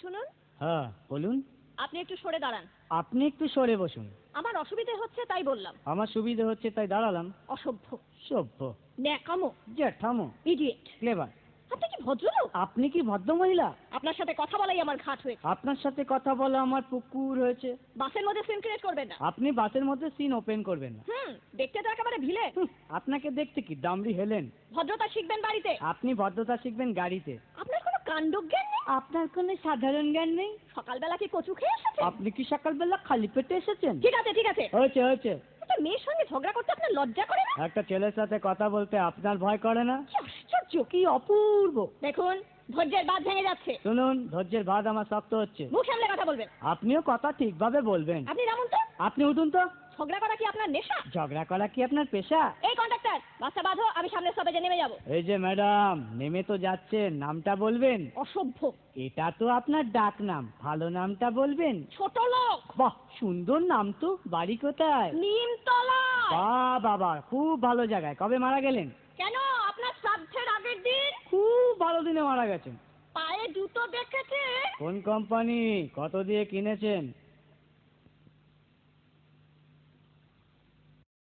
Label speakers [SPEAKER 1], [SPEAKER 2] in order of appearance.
[SPEAKER 1] শুনুন।
[SPEAKER 2] হ্যাঁ বলুন।
[SPEAKER 1] আপনি একটু সরে দাঁড়ান।
[SPEAKER 2] আপনি একটু সরে বসুন।
[SPEAKER 1] আমার অসুবিধে হচ্ছে তাই বললাম।
[SPEAKER 2] আমার সুবিধে হচ্ছে তাই দাঁড়ালাম।
[SPEAKER 1] অসভ্য,
[SPEAKER 2] সভ্য,
[SPEAKER 1] ন্যাকামো,
[SPEAKER 2] জ্যাঠামো,
[SPEAKER 1] ইডিয়েট।
[SPEAKER 2] ক্লেভার।
[SPEAKER 1] আপনি কি ভদ্রলোক?
[SPEAKER 2] আপনি কি ভদ্র মহিলা?
[SPEAKER 1] আপনার সাথে কথা বলাই আমার ঘাট হয়েছে।
[SPEAKER 2] আপনার সাথে কথা বলা আমার পুকুর হয়েছে।
[SPEAKER 1] বাসের মধ্যে সিন ক্রিয়েট করবেন না।
[SPEAKER 2] আপনি বাসের মধ্যে সিন ওপেন করবেন না।
[SPEAKER 1] দেখতে তো একেবারে ভিলে।
[SPEAKER 2] আপনাকে দেখতে কি দামড়ি হেলেন?
[SPEAKER 1] ভদ্রতা শিখবেন বাড়িতে।
[SPEAKER 2] আপনি ভদ্রতা শিখবেন গাড়িতে।
[SPEAKER 1] আপনার কোনো কাণ্ডজ্ঞান নেই।
[SPEAKER 2] আপনার কোনো সাধারণ জ্ঞান নেই।
[SPEAKER 1] সকালবেলা কি কচু খেয়ে এসেছেন?
[SPEAKER 2] আপনি কি সকালবেলা খালি পেটে এসেছেন?
[SPEAKER 1] ঠিক আছে ঠিক আছে,
[SPEAKER 2] হয়েছে হয়েছে।
[SPEAKER 1] একটা মেয়ের সঙ্গে ঝগড়া করতে আপনার লজ্জা করে না?
[SPEAKER 2] একটা ছেলের সাথে কথা বলতে আপনার ভয় করে না?
[SPEAKER 1] কি আশ্চর্য,
[SPEAKER 2] কি অপূর্ব।
[SPEAKER 1] দেখুন ধৈর্যের বাঁধ ভেঙে যাচ্ছে।
[SPEAKER 2] শুনুন, ধৈর্যের বাঁধ আমার শক্ত হচ্ছে।
[SPEAKER 1] মুখ সামলে কথা বলবেন।
[SPEAKER 2] আপনিও কথা ঠিকভাবে বলবেন।
[SPEAKER 1] আপনি নামুন তো।
[SPEAKER 2] আপনি উঠুন তো।
[SPEAKER 1] ঝগড়া করা কি আপনার নেশা?
[SPEAKER 2] ঝগড়া করা কি আপনার পেশা?
[SPEAKER 1] এই কন্ডাক্টর, বাসটা বাঁধো, আমি সামনের স্টপেজে নেমে যাব।
[SPEAKER 2] এই যে ম্যাডাম, নেমে তো যাচ্ছেন, নামটা বলবেন।
[SPEAKER 1] অসভ্য।
[SPEAKER 2] এটা তো আপনার ডাক নাম, ভালো নামটা বলবেন।
[SPEAKER 1] ছোট লোক।
[SPEAKER 2] বাহ, সুন্দর নাম তো। বাড়ি কোথায়?
[SPEAKER 1] নিমতলা।
[SPEAKER 2] বাহ বাবা, খুব ভালো জায়গায়। কবে মারা গেলেন?
[SPEAKER 1] কেন, আপনার শ্রাদ্ধের আগের দিন।
[SPEAKER 2] খুব ভালো দিনে মারা গেছেন।
[SPEAKER 1] পায়ে জুতো দেখেছে?
[SPEAKER 2] কোন কোম্পানি? কত দিয়ে কিনেছেন?